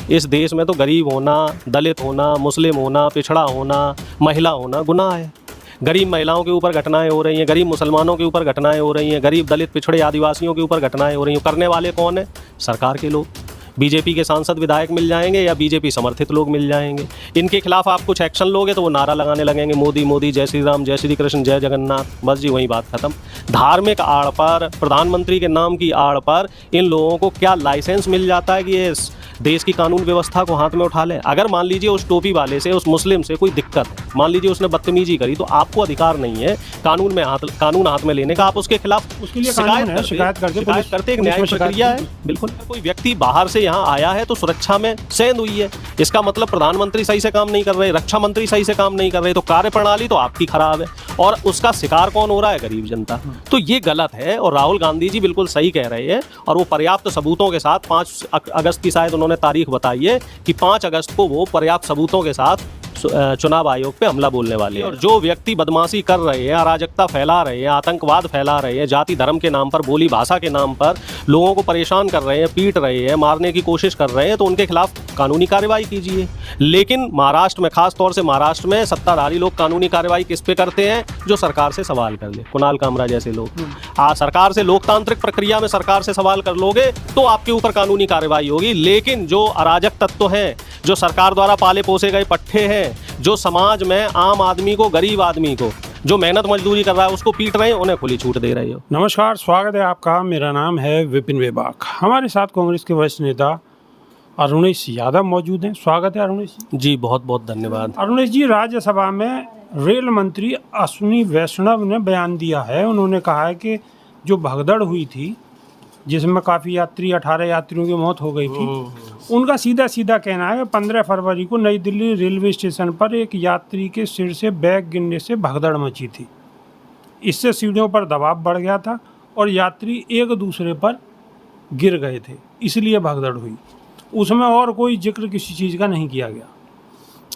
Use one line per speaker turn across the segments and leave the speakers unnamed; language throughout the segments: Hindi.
इस देश में तो गरीब होना, दलित होना, मुस्लिम होना, पिछड़ा होना, महिला होना गुनाह है। गरीब महिलाओं के ऊपर घटनाएं हो रही हैं, गरीब मुसलमानों के ऊपर घटनाएं हो रही हैं, गरीब दलित पिछड़े आदिवासियों के ऊपर घटनाएं हो रही हैं। करने वाले कौन है? सरकार के लोग। बीजेपी के सांसद विधायक मिल जाएंगे या बीजेपी समर्थित लोग मिल जाएंगे। इनके खिलाफ आप कुछ एक्शन लोगे तो वो नारा लगाने लगेंगे, मोदी मोदी, जय श्री राम, जय श्री कृष्ण, जय जगन्नाथ। बस जी वही बात खत्म। धार्मिक आड़ पर, प्रधानमंत्री के नाम की आड़ पर इन लोगों को क्या लाइसेंस मिल जाता है कि ये देश की कानून व्यवस्था को हाथ में उठा लें? अगर मान लीजिए उस टोपी वाले से, उस मुस्लिम से कोई दिक्कत है, मान लीजिए उसने बदतमीजी करी, तो आपको अधिकार नहीं है कानून हाथ में लेने का। आप उसके खिलाफ
उसके लिए
शिकायत करते एक न्यायिक प्रक्रिया है। बिल्कुल। कोई व्यक्ति बाहर से यहाँ आया है तो सुरक्षा में सेंध हुई है, इसका मतलब प्रधानमंत्री सही से काम नहीं कर रहे, रक्षा मंत्री सही से काम नहीं कर रहे, तो कार्य प्रणाली तो आपकी खराब है। और उसका शिकार कौन हो रहा है? गरीब जनता। तो ये गलत है और राहुल गांधी जी बिल्कुल सही कह रहे हैं। और वो पर्याप्त सबूतों के साथ 5 अगस्त की शायद उन्होंने तारीख बताई है कि 5 अगस्त को वो पर्याप्त सबूतों के साथ चुनाव आयोग पे हमला बोलने वाले हैं। और जो व्यक्ति बदमाशी कर रहे हैं, अराजकता फैला रहे हैं, आतंकवाद फैला रहे हैं, जाति धर्म के नाम पर, बोली भाषा के नाम पर लोगों को परेशान कर रहे हैं, पीट रहे हैं, मारने की कोशिश कर रहे हैं, तो उनके खिलाफ कानूनी कार्रवाई कीजिए। लेकिन महाराष्ट्र में, खास तौर से महाराष्ट्र में सत्ताधारी लोग कानूनी कार्रवाई किस पे करते हैं? जो सरकार से सवाल कर ले। कुणाल कामरा जैसे लोग। सरकार से, लोकतांत्रिक प्रक्रिया में सरकार से सवाल कर लोगे तो आपके ऊपर कानूनी कार्रवाई होगी। लेकिन जो अराजक तत्व हैं, जो सरकार द्वारा पाले पोसे गए पट्टे हैं, जो समाज में आम आदमी को, गरीब आदमी को, जो मेहनत मजदूरी कर रहा है उसको पीट रहे हैं, उन्हें खुली छूट दे रहे हो।
नमस्कार, स्वागत है आपका। मेरा नाम है विपिन वेबाक। हमारे साथ कांग्रेस के वरिष्ठ नेता अरुणेश यादव मौजूद हैं। स्वागत है अरुणेश
जी। बहुत बहुत धन्यवाद।
अरुणेश जी, राज्यसभा में रेल मंत्री अश्विनी वैष्णव ने बयान दिया है। उन्होंने कहा है कि जो भगदड़ हुई थी, जिसमें काफ़ी यात्री, 18 यात्रियों की मौत हो गई थी, उनका सीधा सीधा कहना है कि 15 फरवरी को नई दिल्ली रेलवे स्टेशन पर एक यात्री के सिर से बैग गिरने से भगदड़ मची थी। इससे सीढ़ियों पर दबाव बढ़ गया था और यात्री एक दूसरे पर गिर गए थे, इसलिए भगदड़ हुई। उसमें और कोई जिक्र किसी चीज़ का नहीं किया गया।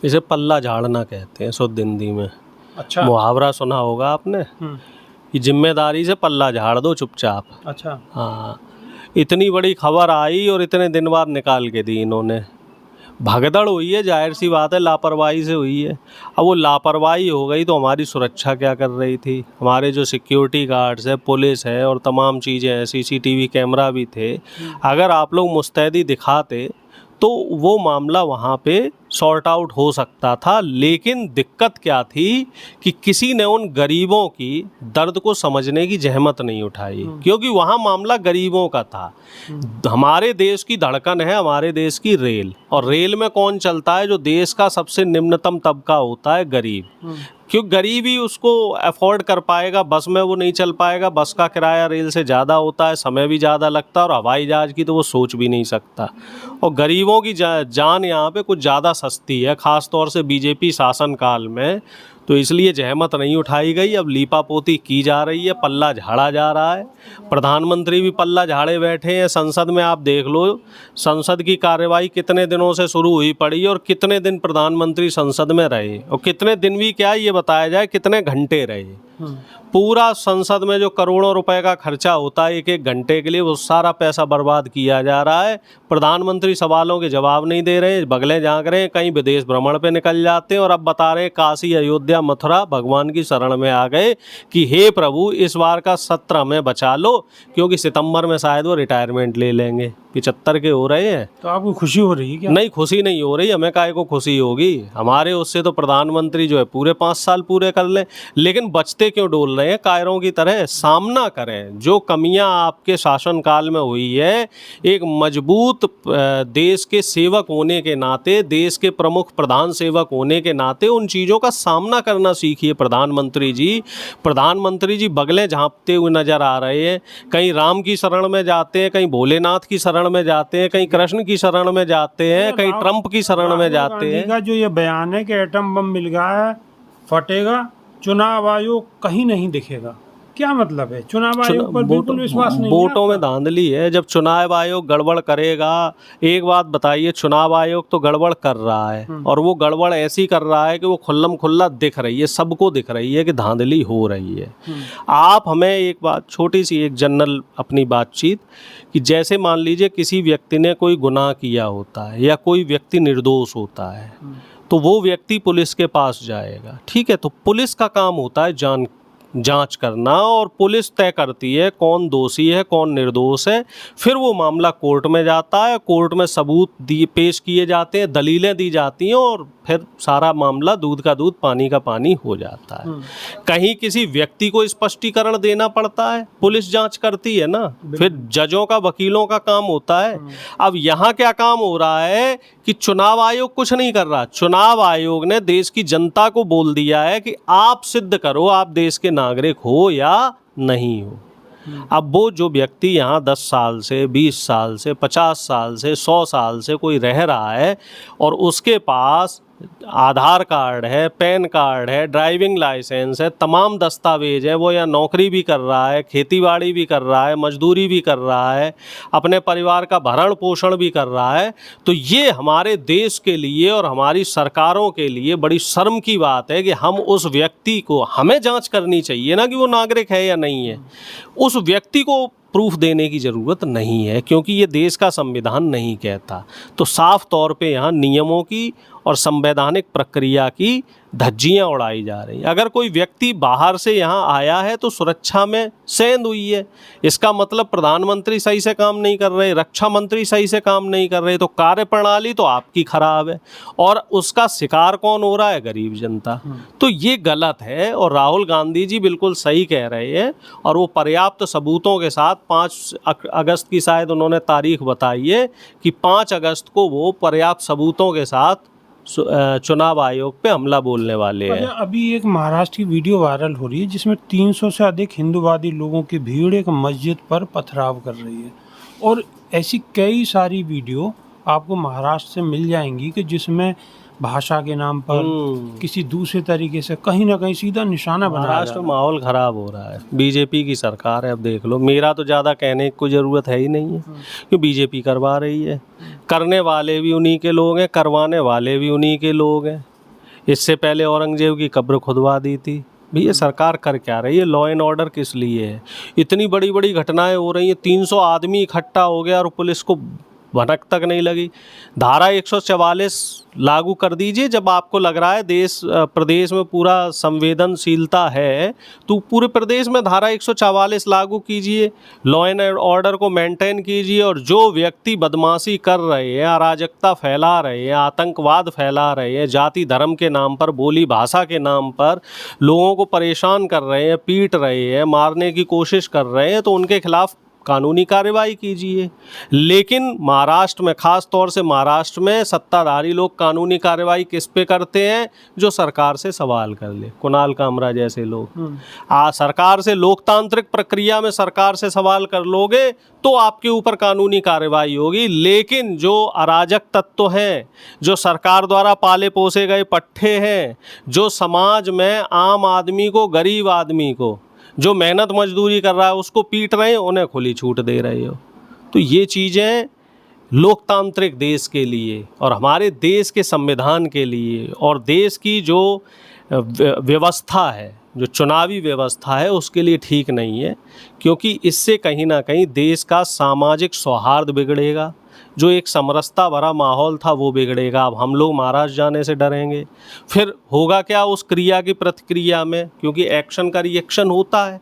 इसे पल्ला झाड़ना कहते हैं शुद्ध हिंदी में।
अच्छा।
मुहावरा सुना होगा आपने कि जिम्मेदारी से पल्ला झाड़ दो चुपचाप।
अच्छा।
हाँ, इतनी बड़ी खबर आई और इतने दिन बाद निकाल के दी इन्होंने। भगदड़ हुई है, जाहिर सी बात है, लापरवाही से हुई है। अब वो लापरवाही हो गई तो हमारी सुरक्षा क्या कर रही थी? हमारे जो सिक्योरिटी गार्ड्स है, पुलिस है और तमाम चीज़ें हैं, CCTV कैमरा भी थे। अगर आप लोग मुस्तैदी दिखाते तो वो मामला वहाँ पे सॉर्ट आउट हो सकता था। लेकिन दिक्कत क्या थी कि किसी ने उन गरीबों की दर्द को समझने की जहमत नहीं उठाई, क्योंकि वहाँ मामला गरीबों का था। हमारे देश की धड़कन है हमारे देश की रेल, और रेल में कौन चलता है? जो देश का सबसे निम्नतम तबका होता है, गरीब। क्यों? गरीब ही उसको अफोर्ड कर पाएगा। बस में वो नहीं चल पाएगा, बस का किराया रेल से ज़्यादा होता है, समय भी ज़्यादा लगता है, और हवाई जहाज़ की तो वो सोच भी नहीं सकता। और गरीबों की जान यहाँ पे कुछ ज़्यादा सस्ती है, ख़ास तौर से बीजेपी शासनकाल में। तो इसलिए जहमत नहीं उठाई गई। अब लीपापोती की जा रही है, पल्ला झाड़ा जा रहा है। प्रधानमंत्री भी पल्ला झाड़े बैठे हैं। संसद में आप देख लो, संसद की कार्यवाही कितने दिनों से शुरू हुई पड़ी और कितने दिन प्रधानमंत्री संसद में रहे, और कितने दिन भी क्या ये बताया जाए कितने घंटे रहे। पूरा संसद में जो करोड़ों रुपए का खर्चा होता है एक एक घंटे के लिए, वो सारा पैसा बर्बाद किया जा रहा है। प्रधानमंत्री सवालों के जवाब नहीं दे रहे, बगलें झाँक रहे हैं, कहीं विदेश भ्रमण पे निकल जाते हैं, और अब बता रहे हैं काशी, अयोध्या, मथुरा भगवान की शरण में आ गए कि हे प्रभु इस बार का सत्र हमें बचा लो, क्योंकि सितंबर में शायद वो रिटायरमेंट ले लेंगे। 75 के हो रहे हैं।
तो आपको खुशी हो रही है क्या?
नहीं, खुशी नहीं हो रही। हमें काहे को खुशी होगी? हमारे उससे तो प्रधानमंत्री जो है पूरे 5 साल पूरे कर लें। लेकिन बचते क्यों डोल रहे हैं कायरों की तरह? सामना करें। जो कमियां आपके शासनकाल में हुई है, एक मजबूत देश के सेवक होने के नाते, देश के प्रमुख प्रधान सेवक होने के नाते उन चीज़ों का सामना करना सीखिए। प्रधानमंत्री जी बगलें झाँपते हुए नजर आ रहे हैं। कहीं राम की शरण में जाते हैं, कहीं भोलेनाथ की शरण में जाते हैं, कहीं कृष्ण की शरण में जाते हैं, कहीं ट्रंप की शरण में जाते हैं।
का जो ये बयान है कि एटम बम मिल गया है, फटेगा, चुनाव आयोग कहीं नहीं दिखेगा, क्या मतलब है? चुनाव आयोग पर बिल्कुल विश्वास नहीं है
वोटों में
आपका?
धांधली है। जब चुनाव आयोग गड़बड़ करेगा, एक बात बताइए, चुनाव आयोग तो गड़बड़ कर रहा है और वो गड़बड़ ऐसी कर रहा है कि वो खुल्लम खुल्ला दिख रही है, सबको दिख रही है कि धांधली हो रही है। आप हमें एक बात, छोटी सी एक जनरल अपनी बातचीत, कि जैसे मान लीजिए किसी व्यक्ति ने कोई गुनाह किया होता है या कोई व्यक्ति निर्दोष होता है, तो वो व्यक्ति पुलिस के पास जाएगा, ठीक है, तो पुलिस का काम होता है जांच करना, और पुलिस तय करती है कौन दोषी है कौन निर्दोष है। फिर वो मामला कोर्ट में जाता है, कोर्ट में सबूत पेश किए जाते हैं, दलीलें दी जाती हैं, और फिर सारा मामला दूध का दूध पानी का पानी हो जाता है। कहीं किसी व्यक्ति को स्पष्टीकरण देना पड़ता है, पुलिस जांच करती है ना, फिर जजों का वकीलों का काम होता है। अब यहाँ क्या काम हो रहा है कि चुनाव आयोग कुछ नहीं कर रहा। चुनाव आयोग ने देश की जनता को बोल दिया है कि आप सिद्ध करो आप देश के नागरिक हो या नहीं हो। अब वो जो व्यक्ति यहाँ 10 साल से 20 साल से 50 साल से 100 साल से कोई रह रहा है और उसके पास आधार कार्ड है, पैन कार्ड है, ड्राइविंग लाइसेंस है, तमाम दस्तावेज है, वो या नौकरी भी कर रहा है, खेतीबाड़ी भी कर रहा है, मजदूरी भी कर रहा है, अपने परिवार का भरण पोषण भी कर रहा है, तो ये हमारे देश के लिए और हमारी सरकारों के लिए बड़ी शर्म की बात है कि हम उस व्यक्ति को, हमें जांच करनी चाहिए ना कि वो नागरिक है या नहीं है, उस व्यक्ति को प्रूफ देने की ज़रूरत नहीं है, क्योंकि ये देश का संविधान नहीं कहता। तो साफ तौर पे यहाँ नियमों की और संवैधानिक प्रक्रिया की धज्जियाँ उड़ाई जा रही हैं। अगर कोई व्यक्ति बाहर से यहाँ आया है तो सुरक्षा में सेंध हुई है, इसका मतलब प्रधानमंत्री सही से काम नहीं कर रहे, रक्षा मंत्री सही से काम नहीं कर रहे, तो कार्यप्रणाली तो आपकी खराब है, और उसका शिकार कौन हो रहा है? गरीब जनता। तो ये गलत है, और राहुल गांधी जी बिल्कुल सही कह रहे हैं, और वो पर्याप्त सबूतों के साथ 5 अगस्त की शायद उन्होंने तारीख बताई है कि 5 अगस्त को वो पर्याप्त सबूतों के साथ चुनाव आयोग पे हमला बोलने वाले हैं।
अभी एक महाराष्ट्र की वीडियो वायरल हो रही है जिसमें 300 से अधिक हिंदूवादी लोगों की भीड़ एक मस्जिद पर पथराव कर रही है, और ऐसी कई सारी वीडियो आपको महाराष्ट्र से मिल जाएंगी कि जिसमें भाषा के नाम पर किसी दूसरे तरीके से कहीं ना कहीं सीधा निशाना बनाया जा
महाराष्ट्र में माहौल खराब हो रहा है। बीजेपी की सरकार है, अब देख लो, मेरा तो ज़्यादा कहने की कोई ज़रूरत है ही नहीं है, क्योंकि बीजेपी करवा रही है, करने वाले भी उन्हीं के लोग हैं, करवाने वाले भी उन्हीं के लोग हैं। इससे पहले औरंगजेब की कब्र खुदवा दी थी। भैया सरकार कर क्या रही है? लॉ एंड ऑर्डर किस लिए है? इतनी बड़ी बड़ी घटनाएं हो रही हैं, 300 आदमी इकट्ठा हो गया और पुलिस को भनक तक नहीं लगी। धारा 144 लागू कर दीजिए, जब आपको लग रहा है देश प्रदेश में पूरा संवेदनशीलता है तो पूरे प्रदेश में धारा 144 लागू कीजिए, लॉ एंड ऑर्डर को मेंटेन कीजिए, और जो व्यक्ति बदमाशी कर रहे हैं, अराजकता फैला रहे हैं, आतंकवाद फैला रहे हैं, जाति धर्म के नाम पर, बोली भाषा के नाम पर लोगों को परेशान कर रहे हैं, पीट रहे हैं, मारने की कोशिश कर रहे हैं, तो उनके खिलाफ कानूनी कार्रवाई कीजिए। लेकिन महाराष्ट्र में, खास तौर से महाराष्ट्र में, सत्ताधारी लोग कानूनी कार्रवाई किस पे करते हैं? जो सरकार से सवाल कर ले, कुणाल कामरा जैसे लोग। सरकार से, लोकतांत्रिक प्रक्रिया में सरकार से सवाल कर लोगे तो आपके ऊपर कानूनी कार्रवाई होगी। लेकिन जो अराजक तत्व हैं, जो सरकार द्वारा पाले पोसे गए पट्टे हैं, जो समाज में आम आदमी को, गरीब आदमी को, जो मेहनत मजदूरी कर रहा है उसको पीट रहे हैं, उन्हें खुली छूट दे रहे हो, तो ये चीज़ें लोकतांत्रिक देश के लिए और हमारे देश के संविधान के लिए और देश की जो व्यवस्था है, जो चुनावी व्यवस्था है, उसके लिए ठीक नहीं है, क्योंकि इससे कहीं ना कहीं देश का सामाजिक सौहार्द बिगड़ेगा। जो एक समरसता भरा माहौल था वो बिगड़ेगा। अब हम लोग महाराष्ट्र जाने से डरेंगे, फिर होगा क्या उस क्रिया की प्रतिक्रिया में? क्योंकि एक्शन का रिएक्शन होता है।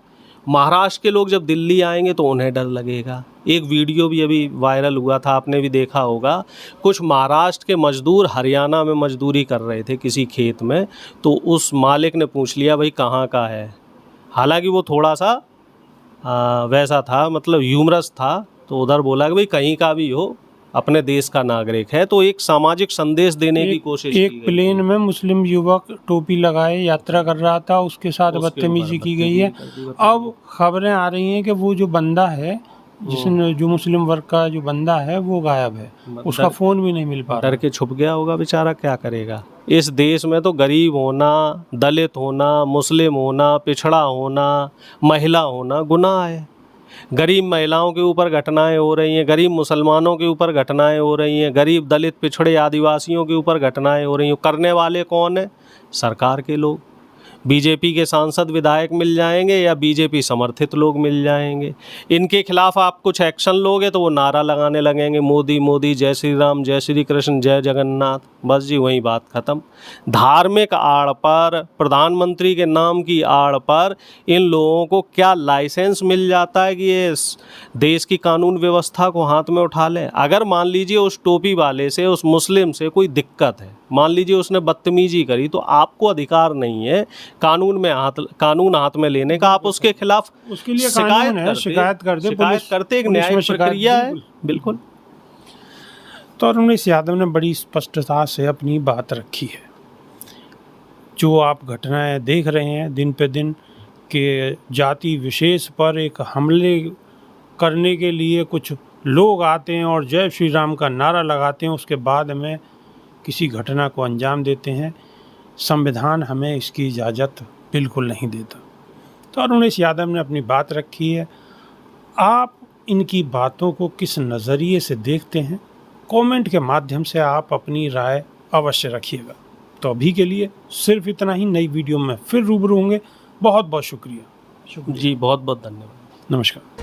महाराष्ट्र के लोग जब दिल्ली आएंगे तो उन्हें डर लगेगा। एक वीडियो भी अभी वायरल हुआ था, आपने भी देखा होगा, कुछ महाराष्ट्र के मजदूर हरियाणा में मजदूरी कर रहे थे किसी खेत में, तो उस मालिक ने पूछ लिया भाई कहाँ का है। हालांकि वो थोड़ा सा वैसा था, मतलब ह्यूमरस था, तो उधर बोला कि भाई कहीं का भी हो, अपने देश का नागरिक है। तो एक सामाजिक संदेश देने की कोशिश की
एक प्लेन में मुस्लिम युवक टोपी लगाए यात्रा कर रहा था, उसके साथ बदतमीजी की गई है। अब खबरें आ रही हैं कि वो जो बंदा है जिसने जो मुस्लिम वर्ग का जो बंदा है वो गायब है, उसका फ़ोन भी नहीं मिल पा रहा।
डर के छुप गया होगा बेचारा, क्या करेगा। इस देश में तो गरीब होना, दलित होना, मुस्लिम होना, पिछड़ा होना, महिला होना गुनाह है। गरीब महिलाओं के ऊपर घटनाएं हो रही हैं, गरीब मुसलमानों के ऊपर घटनाएं हो रही हैं, गरीब दलित पिछड़े आदिवासियों के ऊपर घटनाएं हो रही हैं। करने वाले कौन है? सरकार के लोग। बीजेपी के सांसद विधायक मिल जाएंगे या बीजेपी समर्थित लोग मिल जाएंगे। इनके खिलाफ आप कुछ एक्शन लोगे तो वो नारा लगाने लगेंगे, मोदी मोदी, जय श्री राम, जय श्री कृष्ण, जय जगन्नाथ। बस जी वही बात ख़त्म। धार्मिक आड़ पर, प्रधानमंत्री के नाम की आड़ पर इन लोगों को क्या लाइसेंस मिल जाता है कि ये देश की कानून व्यवस्था को हाथ में उठा लें। अगर मान लीजिए उस टोपी वाले से, उस मुस्लिम से कोई दिक्कत है, मान लीजिए उसने बदतमीजी करी, तो आपको अधिकार नहीं है कानून हाथ में लेने का। आप उसके खिलाफ
उसके लिए कानून है, शिकायत
करते, एक न्यायिक प्रक्रिया है। बिल्कुल।
तो अरुणेश यादव ने बड़ी स्पष्टता से अपनी बात रखी है। जो आप घटनाएं देख रहे हैं दिन पे दिन कि जाति विशेष पर एक हमले करने के लिए कुछ लोग आते हैं और जय श्री राम का नारा लगाते हैं, उसके बाद में किसी घटना को अंजाम देते हैं। संविधान हमें इसकी इजाज़त बिल्कुल नहीं देता। तो अरुणेश यादव ने अपनी बात रखी है। आप इनकी बातों को किस नज़रिए से देखते हैं, कमेंट के माध्यम से आप अपनी राय अवश्य रखिएगा। तो अभी के लिए सिर्फ इतना ही। नई वीडियो में फिर रूबरू होंगे। बहुत बहुत शुक्रिया।
जी बहुत बहुत धन्यवाद।
नमस्कार।